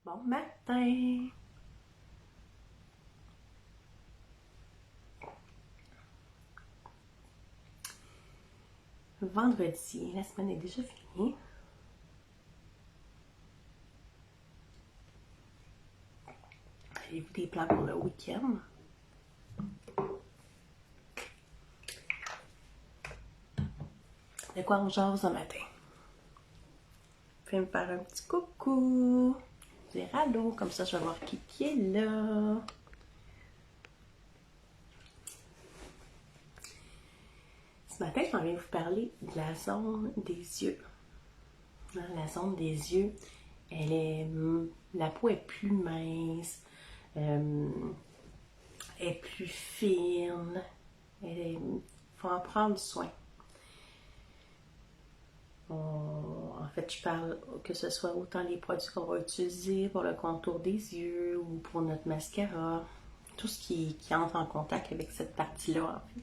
Bon matin! Vendredi, la semaine est déjà finie. Avez-vous des plans pour le week-end? De quoi on jase ce matin? Fais me faire un petit coucou! Dire allô, comme ça je vais voir qui est là. Ce matin, j'ai envie de vous parler de la zone des yeux. La zone des yeux, la peau est plus mince, est plus fine. Il faut en prendre soin. En fait, je parle que ce soit autant les produits qu'on va utiliser pour le contour des yeux ou pour notre mascara, tout ce qui entre en contact avec cette partie-là, en fait.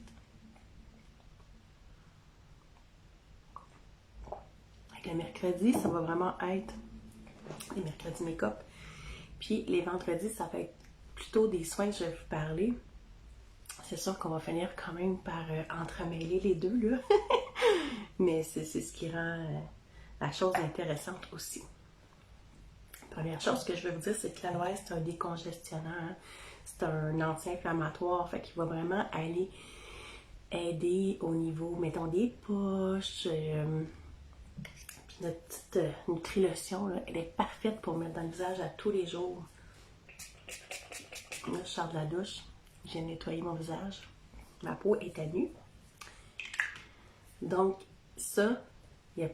Avec le mercredi, ça va vraiment être les mercredis make-up. Puis les vendredis, ça va être plutôt des soins que je vais vous parler. C'est sûr qu'on va finir quand même par entremêler les deux, là. Mais c'est ce qui rend la chose intéressante aussi. Première chose que je veux vous dire, c'est que l'aloès, c'est un décongestionnant. Hein? C'est un anti-inflammatoire. Fait qu'il va vraiment aller aider au niveau, mettons, des poches. Puis notre petite Nutri-Lotion, là, elle est parfaite pour mettre dans le visage à tous les jours. Là, je sors de la douche. J'ai nettoyé mon visage. Ma peau est à nu. Donc, ça, tu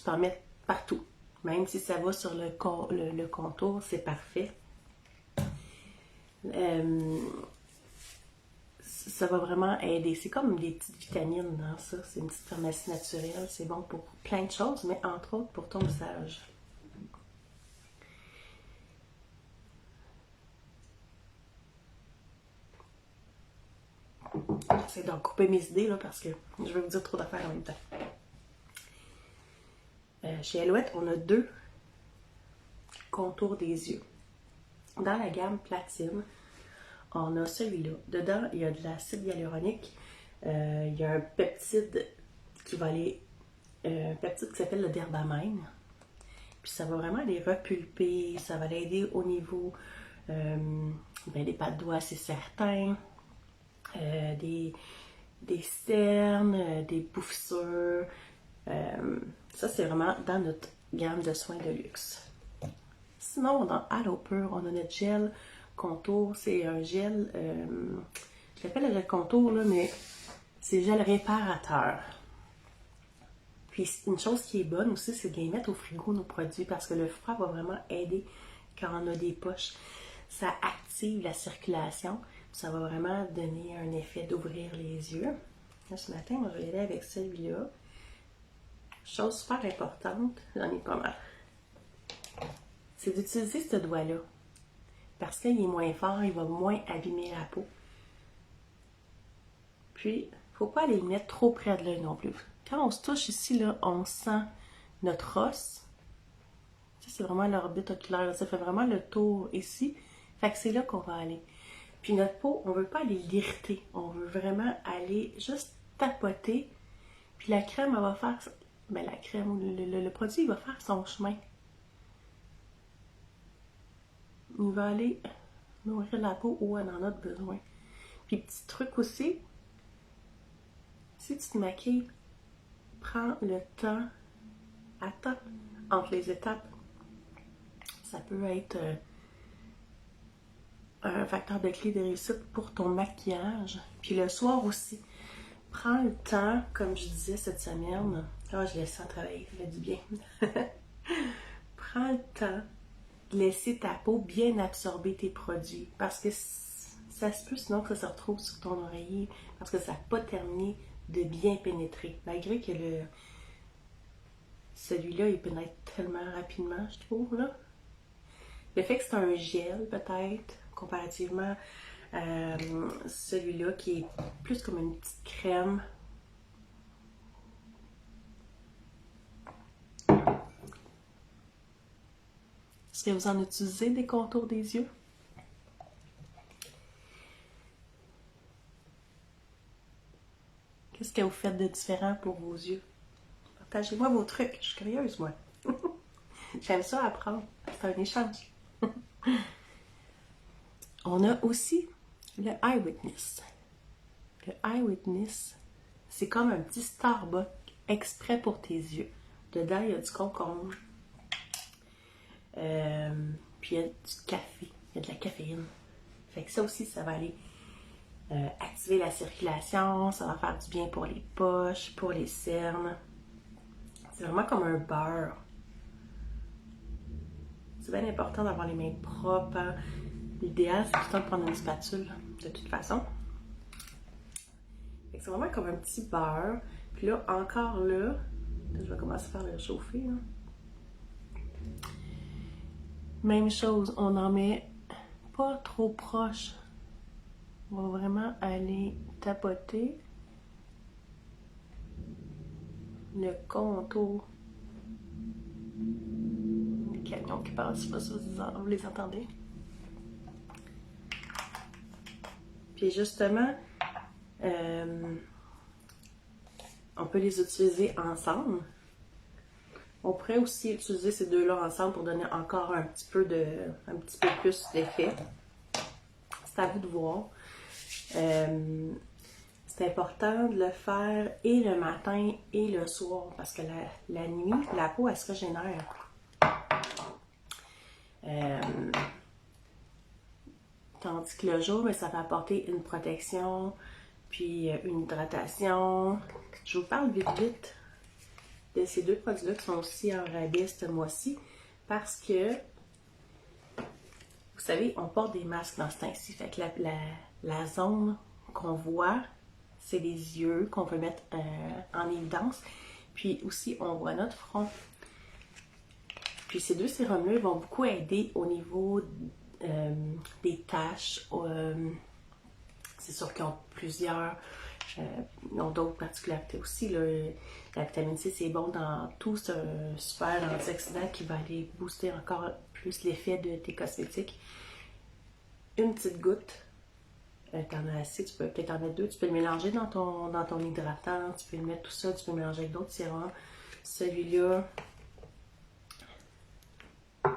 peux en mettre partout. Même si ça va sur le contour, c'est parfait. Ça va vraiment aider. C'est comme des petites vitamines dans ça. C'est une petite pharmacie naturelle. C'est bon pour plein de choses, mais entre autres pour ton visage. J'essaie d'en couper mes idées là, parce que je vais vous dire trop d'affaires en même temps. Chez Alouette, on a 2 contours des yeux. Dans la gamme platine, on a celui-là. Dedans, il y a de l'acide hyaluronique. Il y a un peptide qui va aller. Un peptide qui s'appelle le Derbamine. Puis ça va vraiment les repulper. Ça va l'aider au niveau des pattes de doigts, c'est certain. Des cernes, des bouffissures. Ça, c'est vraiment dans notre gamme de soins de luxe. Sinon, dans Aloe Pure, on a notre gel contour. C'est un gel, je l'appelle le gel contour, là, mais c'est gel réparateur. Puis une chose qui est bonne aussi, c'est de les mettre au frigo, nos produits, parce que le froid va vraiment aider quand on a des poches. Ça active la circulation. Ça va vraiment donner un effet d'ouvrir les yeux. Là, ce matin, moi, je vais y aller avec celui-là. Chose super importante, j'en ai pas mal. C'est d'utiliser ce doigt-là. Parce qu'il est moins fort, il va moins abîmer la peau. Puis, il ne faut pas aller le mettre trop près de l'œil non plus. Quand on se touche ici, là, on sent notre os. Ça, c'est vraiment l'orbite oculaire. Ça fait vraiment le tour ici. Fait que c'est là qu'on va aller. Puis notre peau, on ne veut pas aller l'irriter. On veut vraiment aller juste tapoter. Puis la crème, elle va faire... Ben, la crème, le produit, il va faire son chemin. Il va aller nourrir la peau où elle en a besoin. Puis petit truc aussi, si tu te maquilles, prends le temps, attends entre les étapes. Ça peut être un facteur de clé de réussite pour ton maquillage. Puis le soir aussi, prends le temps, comme je disais cette semaine, je laisse ça travailler, ça fait du bien. Prends le temps de laisser ta peau bien absorber tes produits, parce que ça se peut sinon que ça se retrouve sur ton oreiller, parce que ça n'a pas terminé de bien pénétrer, malgré que celui-là, il pénètre tellement rapidement, je trouve, là. Le fait que c'est un gel, peut-être, comparativement à celui-là, qui est plus comme une petite crème. Est-ce que vous en utilisez des contours des yeux? Qu'est-ce que vous faites de différent pour vos yeux? Partagez-moi vos trucs, je suis curieuse, moi. J'aime ça apprendre, c'est un échange. On a aussi le Eye Witness. Le Eye Witness, c'est comme un petit Starbucks exprès pour tes yeux. Dedans, il y a du concombre. Puis il y a du café. Il y a de la caféine. Fait que ça aussi, ça va aller activer la circulation. Ça va faire du bien pour les poches, pour les cernes. C'est vraiment comme un beurre. C'est bien important d'avoir les mains propres. Hein? L'idéal, c'est tout le temps de prendre une spatule, de toute façon. C'est vraiment comme un petit beurre. Puis là, encore là, je vais commencer à faire le chauffer. Là. Même chose, on en met pas trop proche. On va vraiment aller tapoter le contour. Les camions qui passent, je sais pas si vous les entendez. Puis justement, on peut les utiliser ensemble. On pourrait aussi utiliser ces deux-là ensemble pour donner encore un petit peu plus d'effet. C'est à vous de voir. C'est important de le faire et le matin et le soir parce que la nuit, la peau, elle se régénère. Tandis que le jour, ça va apporter une protection, puis une hydratation. Je vous parle vite de ces deux produits-là qui sont aussi en rabais ce mois-ci parce que, vous savez, on porte des masques dans ce temps-ci. Fait que la zone qu'on voit, c'est les yeux qu'on veut mettre en évidence. Puis aussi, on voit notre front. Puis ces deux sérums-là vont beaucoup aider au niveau des taches. C'est sûr qu'ils ont plusieurs, ils ont d'autres particularités aussi. Là. La vitamine C, c'est bon dans tout. C'est un super antioxydant qui va aller booster encore plus l'effet de tes cosmétiques. Une petite goutte, t'en as assez, tu peux peut-être en mettre deux. Tu peux le mélanger dans ton hydratant, tu peux le mettre tout ça, tu peux le mélanger avec d'autres sérums. Celui-là, tu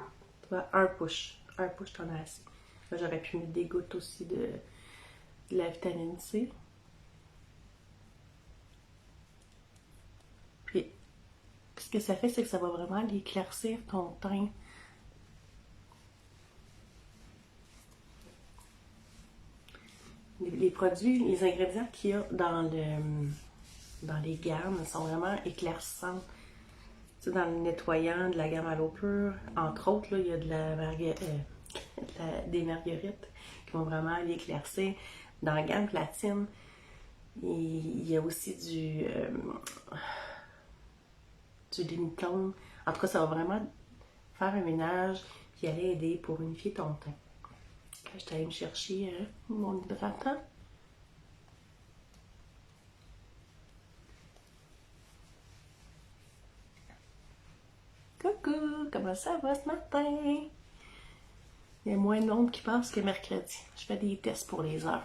vois, un push, t'en as assez. Là, j'aurais pu mettre des gouttes aussi de la vitamine C. Puis, ce que ça fait, c'est que ça va vraiment aller éclaircir ton teint. Les produits, les ingrédients qu'il y a dans les gammes sont vraiment éclaircissants. Tu sais, dans le nettoyant de la gamme à l'eau pure, entre autres, là, il y a des marguerites qui vont vraiment aller éclaircir. Dans la gamme platine, il y a aussi du demi-tone. En tout cas, ça va vraiment faire un ménage qui allait aider pour unifier ton teint. Je suis allée me chercher mon hydratant. Coucou, comment ça va ce matin? Il y a moins de monde qui passe que mercredi. Je fais des tests pour les heures.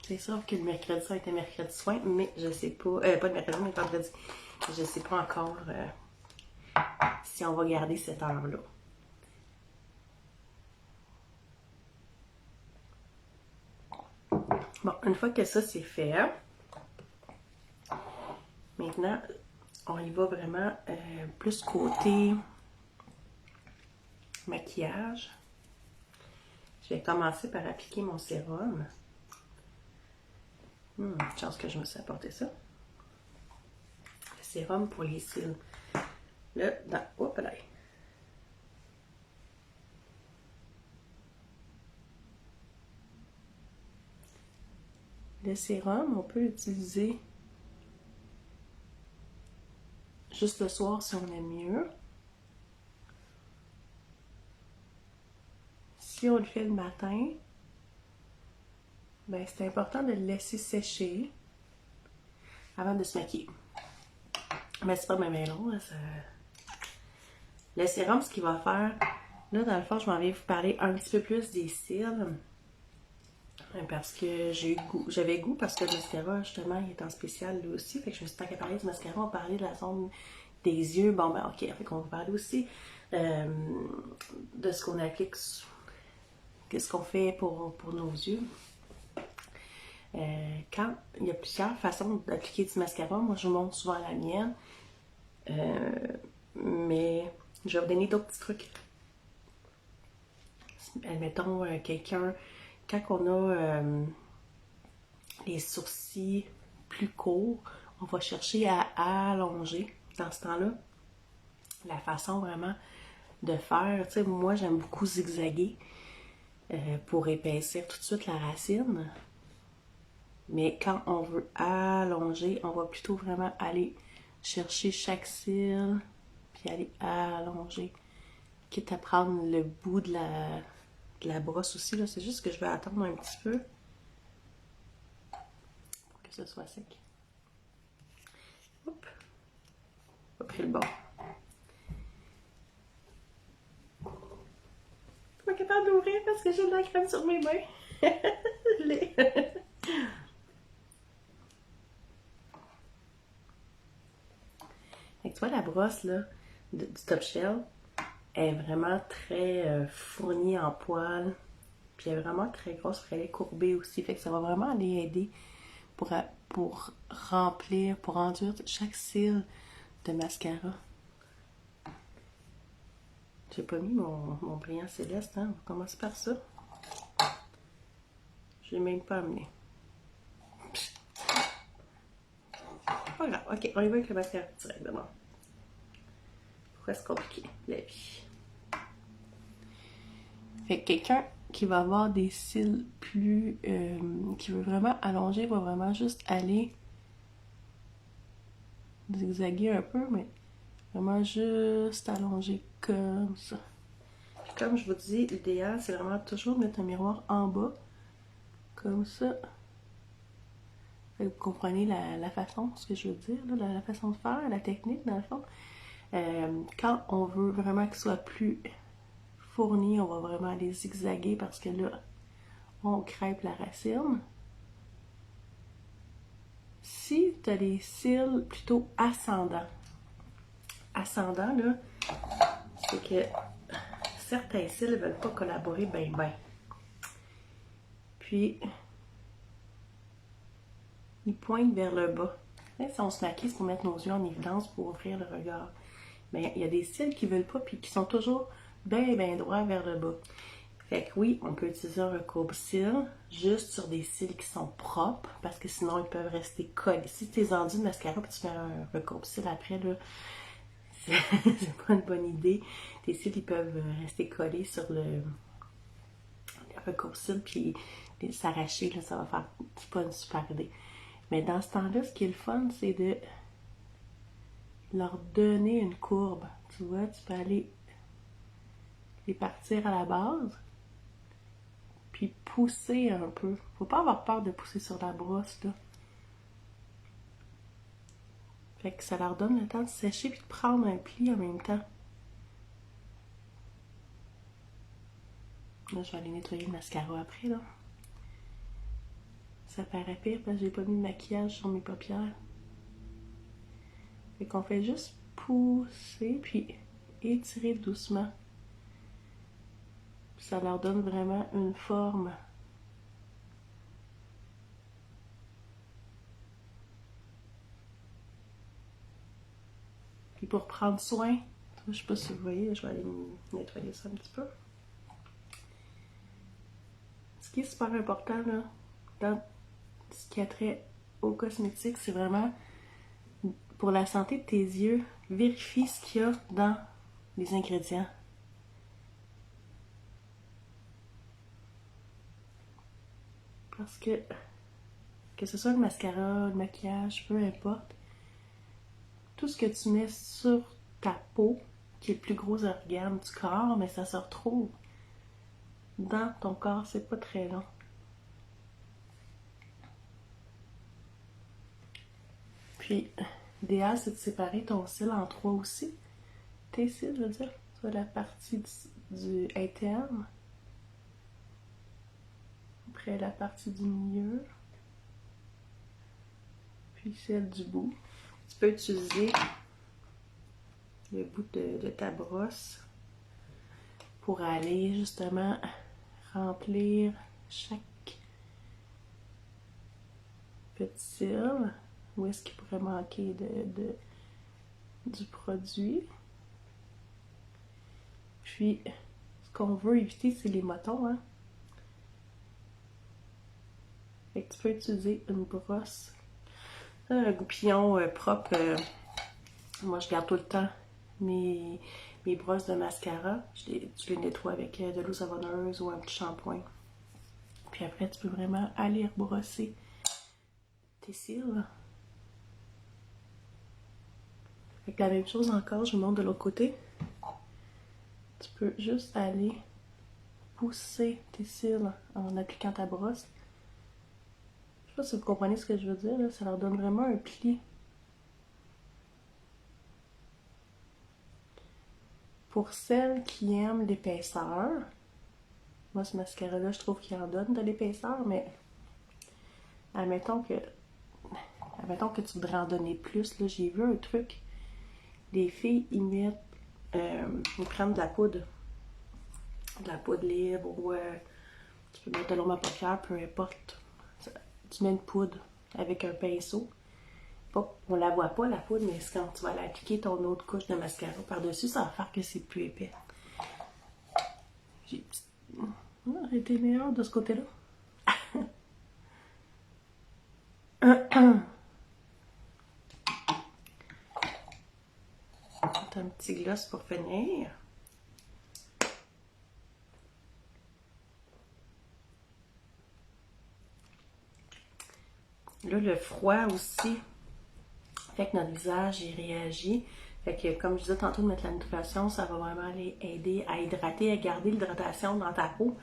C'est sûr que le mercredi, ça a été mercredi soin, mais je sais pas. Pas le mercredi, mais le vendredi. Je sais pas encore si on va garder cette heure-là. Bon, une fois que ça c'est fait, maintenant, on y va vraiment plus côté maquillage. Je vais commencer par appliquer mon sérum. Chance que je me suis apporté ça. Le sérum pour les cils. Là, hop là. Le sérum, on peut l'utiliser juste le soir si on aime mieux. Si on le fait le matin, ben c'est important de le laisser sécher avant de se maquiller. Mais c'est pas même long, là, ça... Le sérum, ce qu'il va faire, là, dans le fond, je m'en vais vous parler un petit peu plus des cils. Parce que j'avais goût parce que le mascara, justement, il est en spécial lui aussi. Fait que je me suis dit, tant qu'à parler du mascara, on va parler de la zone des yeux. Bon, ben, ok. Fait qu'on va parler aussi de ce qu'on applique, qu'est-ce qu'on fait pour nos yeux. Quand il y a plusieurs façons d'appliquer du mascara, moi, je vous montre souvent la mienne. Mais je vais vous donner d'autres petits trucs. Admettons, quelqu'un, quand on a les sourcils plus courts, on va chercher à allonger dans ce temps-là. La façon vraiment de faire, tu sais, moi j'aime beaucoup zigzaguer pour épaissir tout de suite la racine. Mais quand on veut allonger, on va plutôt vraiment aller chercher chaque cil, puis aller allonger. Quitte à prendre le bout de la brosse aussi, là. C'est juste que je vais attendre un petit peu pour que ce soit sec. Hop. Pas pris le bon. Je suis pas capable d'ouvrir parce que j'ai de la crème sur mes mains. Je l'ai. Fait que tu vois, la brosse là, du Top Shell est vraiment très fournie en poils. Puis elle est vraiment très grosse, puis elle est courbée aussi. Fait que ça va vraiment aller aider pour remplir, pour enduire chaque cil de mascara. J'ai pas mis mon brillant céleste, hein. On va commencer par ça. Je l'ai même pas amené. Pas grave, ok, on y va avec le mascara directement. Pourquoi c'est compliqué, la vie? Fait que quelqu'un qui va avoir des cils plus... qui veut vraiment allonger, va vraiment juste aller zigzaguer un peu, mais vraiment juste allonger comme ça. Puis comme je vous dis, l'idéal, c'est vraiment toujours mettre un miroir en bas, comme ça. Fait que vous comprenez la façon, ce que je veux dire, là, la façon de faire, la technique, dans le fond. Quand on veut vraiment qu'il soit plus fourni, on va vraiment aller zigzaguer parce que là, on crêpe la racine. Si tu as les cils plutôt ascendants, là, c'est que certains cils ne veulent pas collaborer bien. Puis, ils pointent vers le bas. Si on se maquille, c'est pour mettre nos yeux en évidence, pour ouvrir le regard. Mais il y a des cils qui ne veulent pas, puis qui sont toujours bien droits vers le bas. Fait que oui, on peut utiliser un recourbe-cils juste sur des cils qui sont propres, parce que sinon ils peuvent rester collés. Si tu es enduit de mascara et tu fais un recourbe-cils après, là, c'est pas une bonne idée. Tes cils, ils peuvent rester collés sur le recourbe-cils, puis s'arracher, là, ça va faire, c'est pas une super idée. Mais dans ce temps-là, ce qui est le fun, c'est de leur donner une courbe. Tu vois, tu peux aller les partir à la base, puis pousser un peu. Faut pas avoir peur de pousser sur la brosse, là. Fait que ça leur donne le temps de sécher puis de prendre un pli en même temps. Là, je vais aller nettoyer le mascara après, là. Ça paraît pire parce que j'ai pas mis de maquillage sur mes paupières. Fait qu'on fait juste pousser puis étirer doucement. Puis ça leur donne vraiment une forme. Puis pour prendre soin, je sais pas si vous voyez, je vais aller nettoyer ça un petit peu. Ce qui est super important là, dans ce qui a trait aux cosmétiques, c'est vraiment pour la santé de tes yeux, vérifie ce qu'il y a dans les ingrédients. Parce que ce soit le mascara, le maquillage, peu importe, tout ce que tu mets sur ta peau, qui est le plus gros organe du corps, mais ça se retrouve dans ton corps, c'est pas très long. Puis, l'idéal, c'est de séparer ton cil en trois aussi. Tes cils, je veux dire. Ça, la partie du interne. Après, la partie du milieu. Puis celle du bout. Tu peux utiliser le bout de ta brosse pour aller justement remplir chaque petit cil. Où est-ce qu'il pourrait manquer du produit. Puis, ce qu'on veut éviter, c'est les motons, hein. Fait que tu peux utiliser une brosse. Un goupillon propre. Moi, je garde tout le temps mes brosses de mascara. Je les nettoie avec de l'eau savonneuse ou un petit shampoing. Puis après, tu peux vraiment aller rebrosser tes cils. Avec la même chose encore, je vous montre de l'autre côté. Tu peux juste aller pousser tes cils en appliquant ta brosse. Je sais pas si vous comprenez ce que je veux dire, là. Ça leur donne vraiment un pli. Pour celles qui aiment l'épaisseur, moi ce mascara-là, je trouve qu'il en donne de l'épaisseur, mais admettons que tu voudrais en donner plus, là, j'ai vu un truc. Les filles, ils prennent de la poudre libre ou tu peux mettre de l'eau à paupières, peu importe. Tu mets une poudre avec un pinceau. On la voit pas, la poudre, mais quand tu vas l'appliquer ton autre couche de mascara par-dessus, ça va faire que c'est plus épais. J'ai été meilleure de ce côté-là. Un petit gloss pour finir. Là, le froid aussi fait que notre visage il réagit. Fait que, comme je disais tantôt, de mettre la nutrition, ça va vraiment aller aider à hydrater, à garder l'hydratation dans ta peau.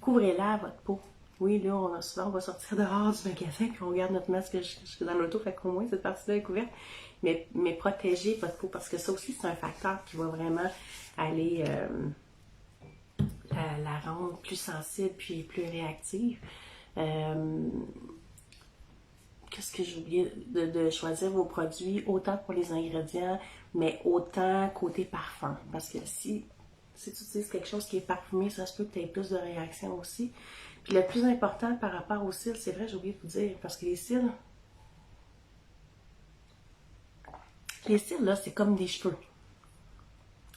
Couvrez-la, votre peau. Oui, là, on va sortir dehors du magasin puis on garde notre masque dans l'auto, fait qu'au moins cette partie-là est couverte. Mais protégez votre peau parce que ça aussi, c'est un facteur qui va vraiment aller la rendre plus sensible puis plus réactive. Qu'est-ce que j'ai oublié? De choisir vos produits autant pour les ingrédients, mais autant côté parfum. Parce que si tu utilises quelque chose qui est parfumé, ça se peut que tu aies plus de réactions aussi. Puis le plus important par rapport aux cils, c'est vrai, j'ai oublié de vous dire, parce que les cils, là, c'est comme des cheveux.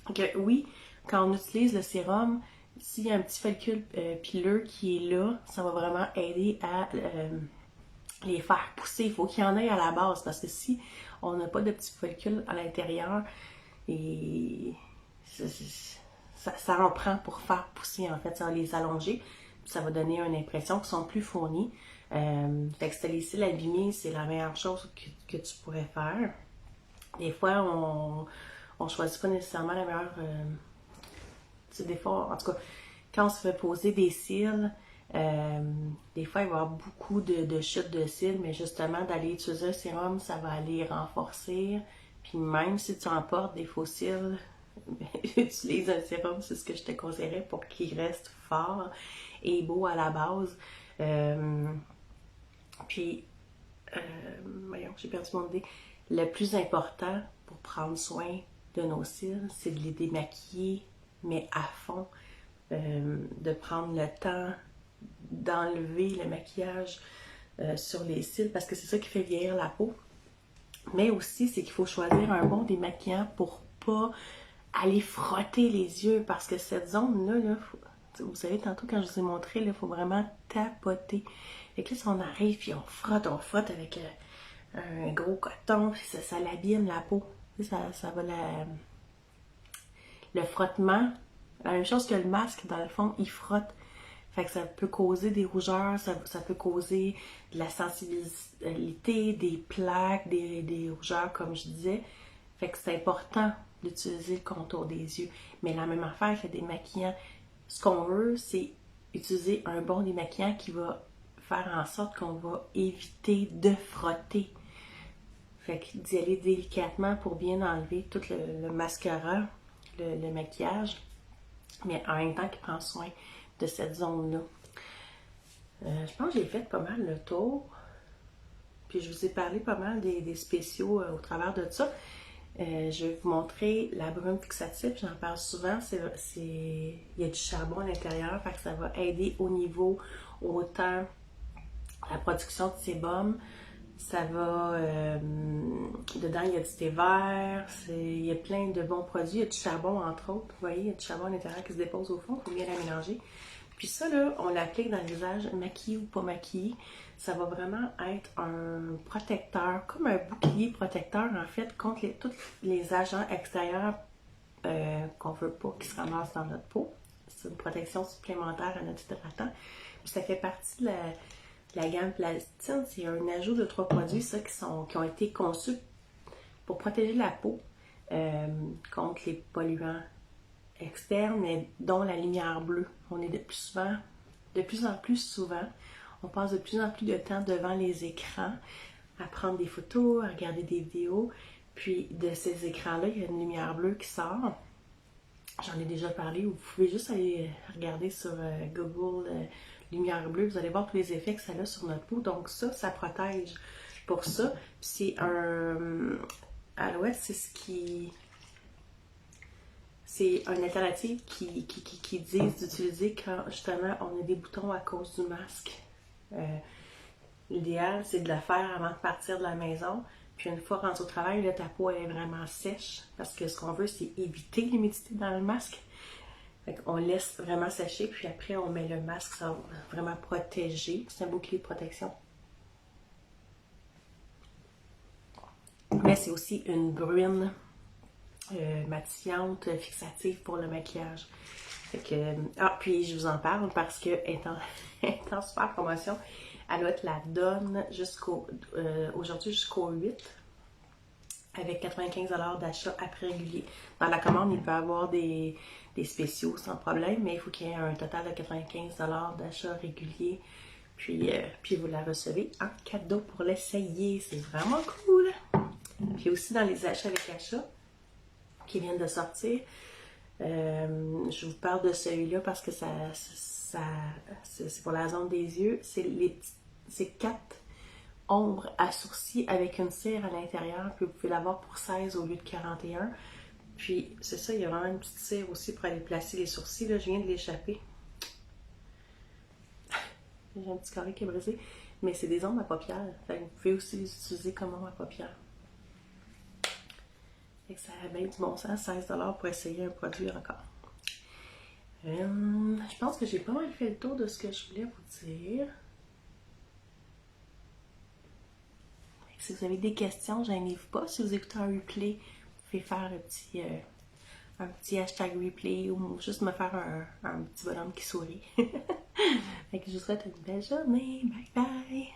Donc oui, quand on utilise le sérum, s'il y a un petit follicule pileux qui est là, ça va vraiment aider à les faire pousser. Il faut qu'il y en ait à la base parce que si on n'a pas de petits follicules à l'intérieur, et ça en prend pour faire pousser, en fait, ça va les allonger. Ça va donner une impression qu'ils sont plus fournis. Fait que les cils abîmés, c'est la meilleure chose que tu pourrais faire. Des fois, on choisit pas nécessairement la meilleure... des fois, en tout cas, quand on se fait poser des cils, des fois, il va y avoir beaucoup de chutes de cils, mais justement, d'aller utiliser un sérum, ça va aller renforcer. Puis même si tu emportes des faux cils, utilise un sérum, c'est ce que je te conseillerais pour qu'il reste fort et beau à la base. Puis, voyons, j'ai perdu mon idée. Le plus important pour prendre soin de nos cils, c'est de les démaquiller, mais à fond. De prendre le temps d'enlever le maquillage sur les cils parce que c'est ça qui fait vieillir la peau. Mais aussi, c'est qu'il faut choisir un bon démaquillant pour pas aller frotter les yeux parce que cette zone-là, vous savez, tantôt quand je vous ai montré, il faut vraiment tapoter. Et que là, si on arrive puis on frotte avec un gros coton, puis ça l'abîme la peau. Ça va le frottement, la même chose que le masque, dans le fond, il frotte. Fait que ça peut causer des rougeurs, ça peut causer de la sensibilité, des plaques, des rougeurs, comme je disais. Fait que c'est important d'utiliser le contour des yeux. Mais la même affaire que des démaquillant. Ce qu'on veut, c'est utiliser un bon démaquillant qui va faire en sorte qu'on va éviter de frotter. Fait que d'y aller délicatement pour bien enlever tout le mascara, le maquillage, mais en même temps qu'il prend soin de cette zone-là. Je pense que j'ai fait pas mal le tour. Puis je vous ai parlé pas mal des spéciaux au travers de ça. Je vais vous montrer la brume fixative, j'en parle souvent, il y a du charbon à l'intérieur, fait que ça va aider au niveau autant la production de sébum, ça va, dedans il y a du thé vert, il y a plein de bons produits, il y a du charbon entre autres, vous voyez, il y a du charbon à l'intérieur qui se dépose au fond, il faut bien la mélanger. Puis ça là, on l'applique dans le visage, maquillé ou pas maquillé. Ça va vraiment être un protecteur, comme un bouclier protecteur en fait, contre tous les agents extérieurs qu'on ne veut pas qui se ramassent dans notre peau. C'est une protection supplémentaire à notre hydratant. Puis ça fait partie de la gamme Plastine. C'est un ajout de 3 produits ça, qui ont été conçus pour protéger la peau contre les polluants externes, dont la lumière bleue. On est de plus en plus souvent, on passe de plus en plus de temps devant les écrans à prendre des photos, à regarder des vidéos. Puis de ces écrans-là, il y a une lumière bleue qui sort. J'en ai déjà parlé, vous pouvez juste aller regarder sur Google lumière bleue, vous allez voir tous les effets que ça a sur notre peau. Donc ça protège pour ça. Puis c'est un... Aloès, c'est une alternative qui disent d'utiliser quand justement on a des boutons à cause du masque. L'idéal, c'est de le faire avant de partir de la maison. Puis une fois rentré au travail, là, ta peau elle est vraiment sèche. Parce que ce qu'on veut, c'est éviter l'humidité dans le masque. Fait qu'on laisse vraiment sécher, puis après on met le masque, ça va vraiment protéger. C'est un bouclier de protection. Mais c'est aussi une bruine matillante, fixative pour le maquillage. Fait que, puis je vous en parle parce que étant en super promotion, Alouette la donne aujourd'hui jusqu'au 8 avec 95$ d'achat après régulier. Dans la commande, il peut y avoir des spéciaux sans problème, mais il faut qu'il y ait un total de 95$ d'achat régulier. Puis vous la recevez en cadeau pour l'essayer. C'est vraiment cool! Puis aussi dans les achats avec achat qui viennent de sortir, je vous parle de celui-là parce que c'est pour la zone des yeux. C'est 4 ombres à sourcils avec une cire à l'intérieur. Puis vous pouvez l'avoir pour 16 au lieu de 41. Puis c'est ça, il y a vraiment une petite cire aussi pour aller placer les sourcils. Là, je viens de l'échapper. J'ai un petit carré qui est brisé. Mais c'est des ombres à paupières. Fait que vous pouvez aussi les utiliser comme ombres à paupières. Fait que ça a bien du bon sens, 16$ pour essayer un produit encore. Je pense que j'ai pas mal fait le tour de ce que je voulais vous dire. Si vous avez des questions, gênez-vous pas. Si vous écoutez un replay, vous pouvez faire un petit hashtag replay ou juste me faire un petit bonhomme qui sourit. Fait que je vous souhaite une belle journée. Bye bye!